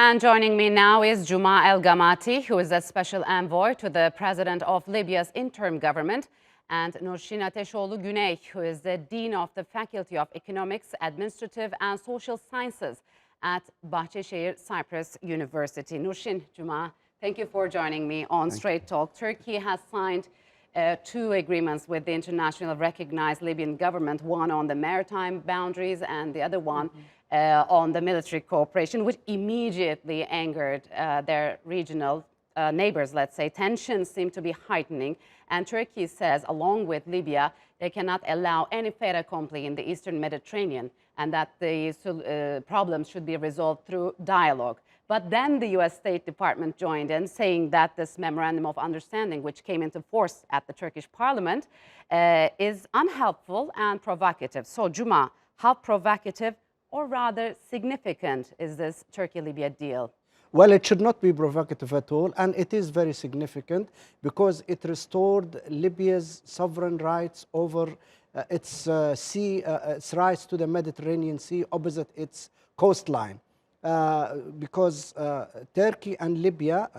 And joining me now is Guma el Gamaty, who is a special envoy to the president of Libya's interim government, and Nursin Guney, who is the dean of the Faculty of Economics, Administrative and Social Sciences at Bahcesehir, Cyprus University. Nursin, Guma, thank you for joining me on Straight Talk. Turkey has signed two agreements with the international recognized Libyan government, one on the maritime boundaries and the other one on the military cooperation, which immediately angered their regional neighbors, let's say. Tensions seem to be heightening, and Turkey says, along with Libya, they cannot allow any fait accompli in the Eastern Mediterranean, and that the problems should be resolved through dialogue. But then the U.S. State Department joined in, saying that this memorandum of understanding, which came into force at the Turkish parliament, is unhelpful and provocative. So, Guma, how provocative or rather significant is this Turkey-Libya deal? Well, it should not be provocative at all, and it is very significant because it restored Libya's sovereign rights over its rights to the Mediterranean Sea opposite its coastline. Because Turkey and Libya,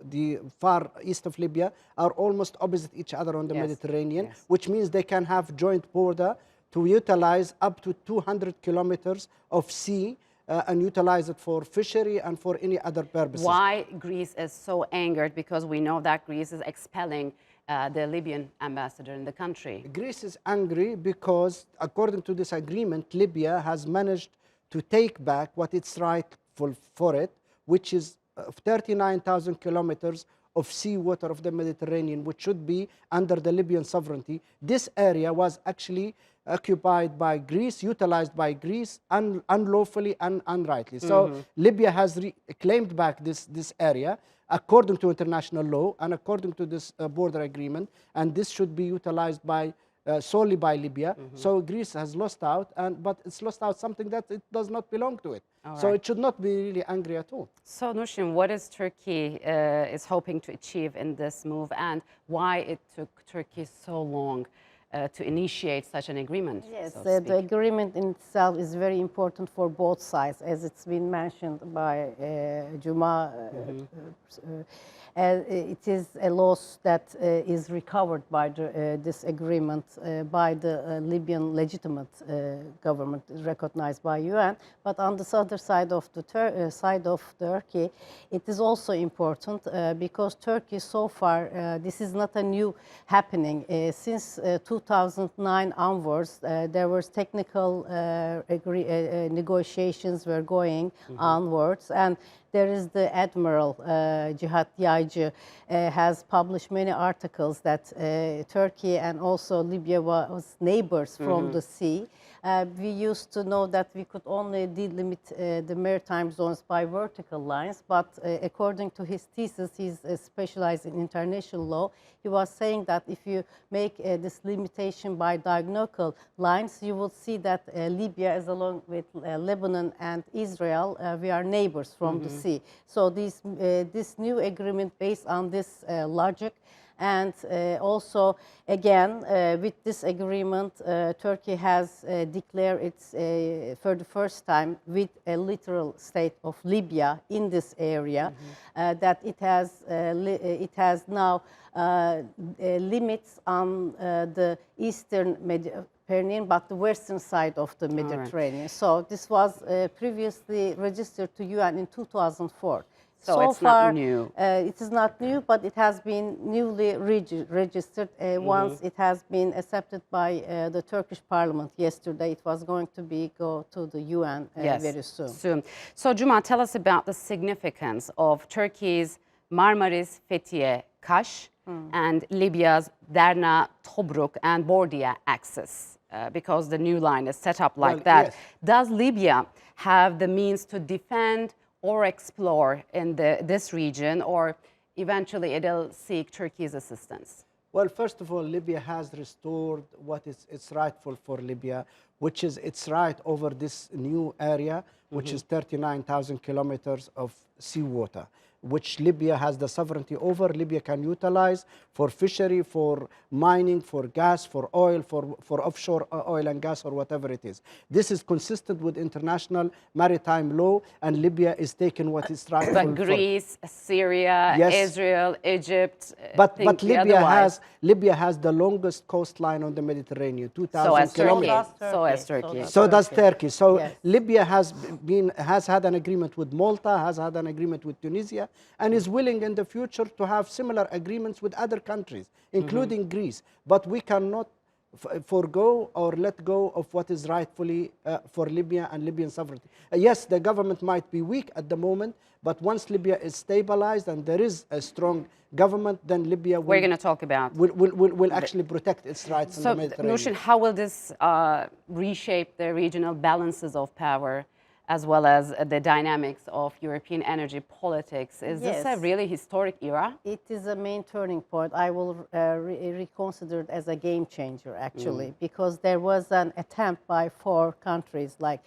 the far east of Libya, are almost opposite each other on the Mediterranean, which means they can have joint border to utilize up to 200 kilometers of sea and utilize it for fishery and for any other purposes. Why Greece is so angered? Because we know that Greece is expelling the Libyan ambassador in the country. Greece is angry because, according to this agreement, Libya has managed to take back what it's rightful for it, which is 39,000 kilometers of seawater of the Mediterranean, which should be under the Libyan sovereignty. This area was actually occupied by Greece, utilized by Greece unlawfully and unrightly. So Libya has claimed back this area according to international law and according to this border agreement, and this should be utilized by solely by Libya. So Greece has lost out, but it's lost out something that it does not belong to it. So it should not be really angry at all. So Nursin, what is Turkey is hoping to achieve in this move, and why it took Turkey so long to initiate such an agreement? Yes, so the agreement in itself is very important for both sides, as it's been mentioned by Guma. It is a loss that is recovered by this agreement by the Libyan legitimate government recognized by UN. But on the other side of the side of Turkey, it is also important because Turkey so far, this is not a new happening. Since 2009 onwards, there was technical negotiations were going onwards, and there is the Admiral Cihat Yaycı has published many articles that Turkey and also Libya was neighbors from the sea. We used to know that we could only delimit the maritime zones by vertical lines, but according to his thesis, he's specialized in international law. He was saying that if you make this limitation by diagonal lines, you will see that Libya, as along with Lebanon and Israel, we are neighbors from the sea. So this new agreement based on this logic. And also, again, with this agreement, Turkey has declared its, for the first time, with a literal state of Libya in this area, that it has now limits on the eastern Mediterranean, but the western side of the Mediterranean. So this was previously registered to UN in 2004. So it's far, not new. It is not new, but it has been newly registered once it has been accepted by the Turkish parliament yesterday. It was going to go to the UN very soon. So Guma, tell us about the significance of Turkey's Marmaris, Fethiye, Kaş, and Libya's Derna, Tobruk, and Bordia axis, because the new line is set up like that. Yes. Does Libya have the means to defend or explore in this region, or eventually it'll seek Turkey's assistance? Well, first of all, Libya has restored what is rightful for Libya, which is its right over this new area, which is 39,000 kilometers of seawater, which Libya has the sovereignty over. Libya can utilize for fishery, for mining, for gas, for oil, for offshore oil and gas, or whatever it is. This is consistent with international maritime law, and Libya is taking what is rightful. But Greece, Syria, Yes. Israel, Egypt, But think Libya has the longest coastline on the Mediterranean, 2,000 so as Turkey. kilometers. So as Turkey. So does Turkey. So Yes. Libya has had an agreement with Malta, has had an agreement with Tunisia, and is willing in the future to have similar agreements with other countries, including Greece. But we cannot forego or let go of what is rightfully for Libya and Libyan sovereignty. Yes, the government might be weak at the moment, but once Libya is stabilized and there is a strong government, then Libya We're going to talk about. will actually protect its rights in the So, Mediterranean. Nursin, how will this reshape the regional balances of power as well as the dynamics of European energy politics? Is this a Yes. really historic era? It is a main turning point. I will reconsider it as a game changer, actually, because there was an attempt by 4 countries like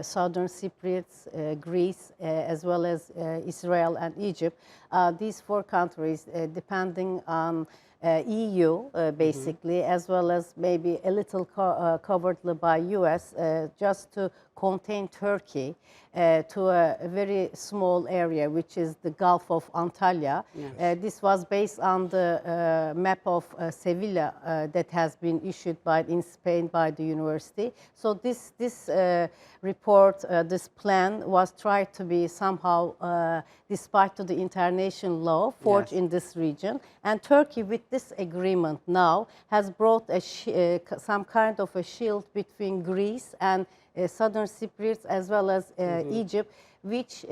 Southern Cyprus, Greece, as well as Israel and Egypt. These 4 countries, depending on EU, basically, as well as maybe a little covered by US, just to contain Turkey to a very small area, which is the Gulf of Antalya. Yes. This was based on the map of Sevilla that has been issued in Spain by the university. So this report, this plan was tried to be somehow, despite to the international law, forged in this region. And Turkey, with this agreement now, has brought some kind of a shield between Greece and Southern Cyprus as well as Egypt, which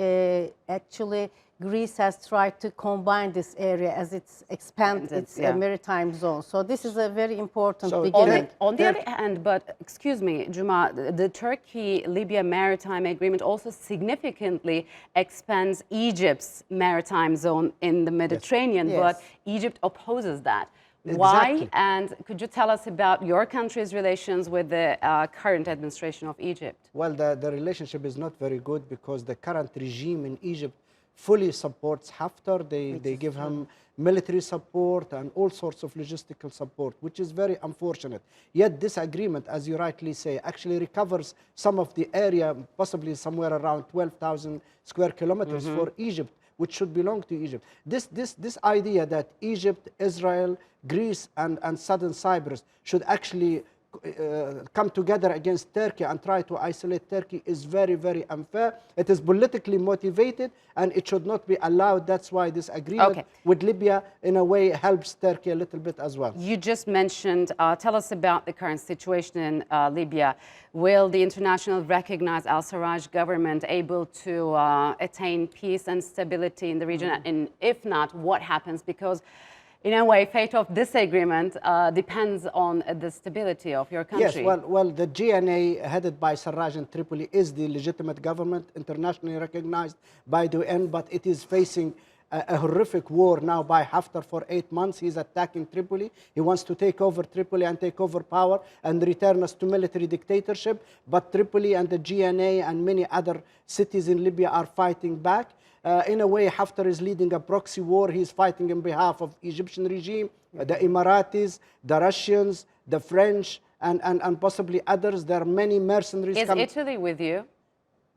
actually Greece has tried to combine this area as it's expanded its maritime zone. So this is a very important beginning. On the other hand, but excuse me, Juma, the Turkey-Libya maritime agreement also significantly expands Egypt's maritime zone in the Mediterranean, Yes. but Egypt opposes that. Exactly. Why? And could you tell us about your country's relations with the current administration of Egypt? Well, the relationship is not very good because the current regime in Egypt fully supports Haftar. They give him military support and all sorts of logistical support, which is very unfortunate. Yet this agreement, as you rightly say, actually recovers some of the area, possibly somewhere around 12,000 square kilometers for Egypt, which should belong to Egypt. This idea that Egypt, Israel, Greece, and Southern Cyprus should actually come together against Turkey and try to isolate Turkey is very, very unfair. It is politically motivated and it should not be allowed. That's why this agreement with Libya, in a way, helps Turkey a little bit as well. You just mentioned, tell us about the current situation in Libya. Will the international recognize al-Sarraj government able to attain peace and stability in the region? And if not, what happens? Because in a way, fate of this agreement depends on the stability of your country. Yes, well, the GNA headed by Sarraj in Tripoli is the legitimate government, internationally recognized by the UN, but it is facing a horrific war now by Haftar for 8 months. He's attacking Tripoli. He wants to take over Tripoli and take over power and return us to military dictatorship. But Tripoli and the GNA and many other cities in Libya are fighting back. In a way, Haftar is leading a proxy war. He's fighting on behalf of the Egyptian regime, the Emiratis, the Russians, the French, and possibly others. There are many mercenaries. Is Italy with you?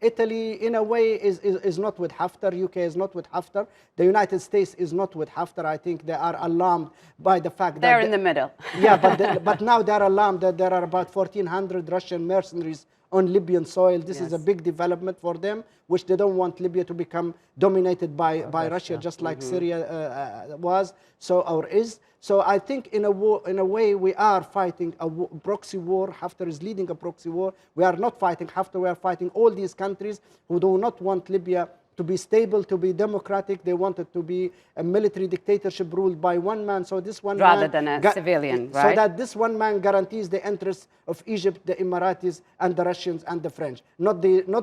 Italy, in a way, is not with Haftar. UK is not with Haftar. The United States is not with Haftar. I think they are alarmed by the fact that they're in the middle. Yeah, but now they're alarmed that there are about 1,400 Russian mercenaries on Libyan soil. This is a big development for them, which they don't want Libya to become dominated by Russia, just like Syria was, or is. So I think in a way, we are fighting a proxy war. Haftar is leading a proxy war. We are not fighting Haftar. We are fighting all these countries who do not want Libya to be stable, to be democratic. They want it to be a military dictatorship ruled by one man. So this one rather man than a civilian, right? So that this one man guarantees the interests of Egypt, the Emiratis, and the Russians and the French, not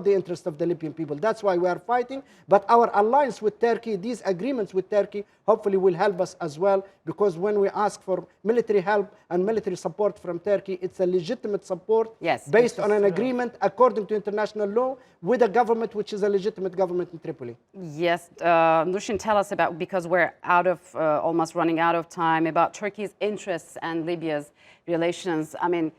the interest of the Libyan people. That's why we are fighting. But our alliance with Turkey, these agreements with Turkey, hopefully will help us as well, because when we ask for military help and military support from Turkey, it's a legitimate support based on an agreement according to international law with a government which is a legitimate government in Tripoli. Yes, Nursin, tell us about, because we're almost running out of time, about Turkey's interests and Libya's relations. I mean,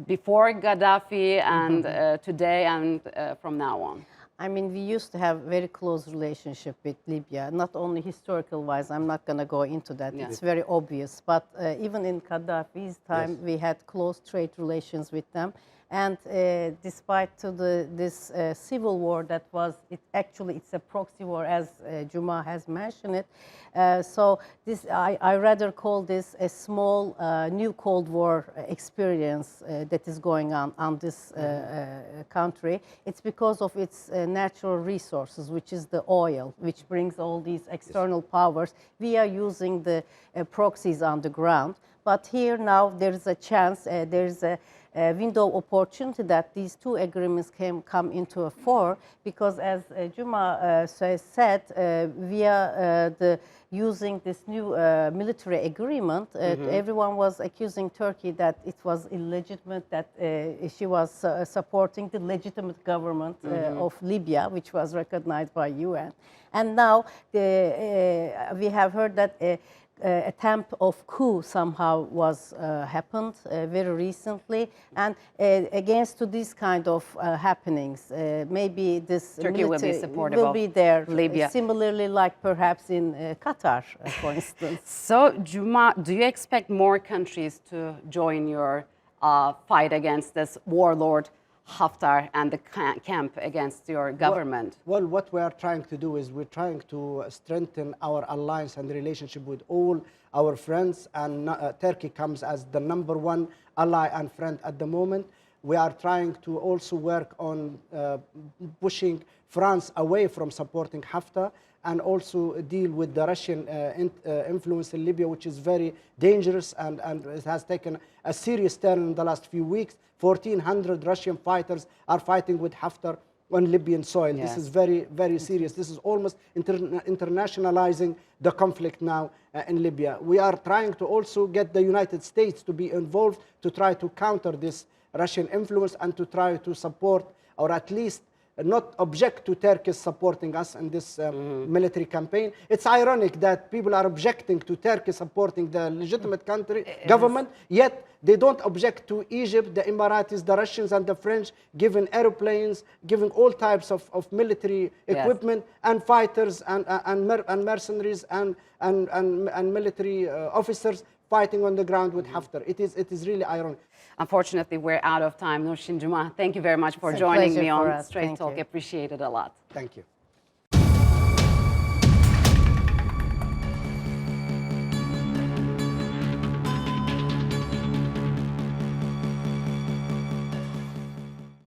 before Gaddafi and today and from now on. I mean, we used to have very close relationship with Libya, not only historical-wise. I'm not going to go into that. Yeah. It's very obvious. But even in Gaddafi's time, we had close trade relations with them. And despite to this civil war that was, it's a proxy war, as Juma has mentioned it. So this, I rather call this a small new Cold War experience that is going on this country. It's because of its natural resources, which is the oil, which brings all these external powers. We are using the proxies on the ground. But here now there is a chance, there's a window of opportunity that these two agreements can come into a fore, because as Juma said, via using this new military agreement, everyone was accusing Turkey that it was illegitimate, that she was supporting the legitimate government of Libya, which was recognized by UN. And now we have heard that attempt of coup somehow was happened very recently, and against to these kind of happenings, maybe this Turkey will be supportive will be there, Libya. Similarly, like perhaps in Qatar, for instance. So, Juma, do you expect more countries to join your fight against this warlord Haftar and the camp against your government? Well, what we are trying to do is we're trying to strengthen our alliance and relationship with all our friends, and Turkey comes as the #1 ally and friend at the moment. We are trying to also work on pushing France away from supporting Haftar, and also deal with the Russian influence in Libya, which is very dangerous, and it has taken a serious turn in the last few weeks. 1,400 Russian fighters are fighting with Haftar on Libyan soil. This is very, very serious. This is almost internationalizing the conflict now in Libya. We are trying to also get the United States to be involved to try to counter this Russian influence and to try to support, or at least not object to Turkey supporting us in this military campaign. It's ironic that people are objecting to Turkey supporting the legitimate government, yet they don't object to Egypt, the Emiratis, the Russians, and the French giving airplanes, giving all types of military equipment and fighters and mercenaries and military officers fighting on the ground with Haftar. It is really ironic. Unfortunately, we're out of time. Nursin, Juma, thank you very much for joining me on Straight Talk. You. Appreciate it a lot. Thank you.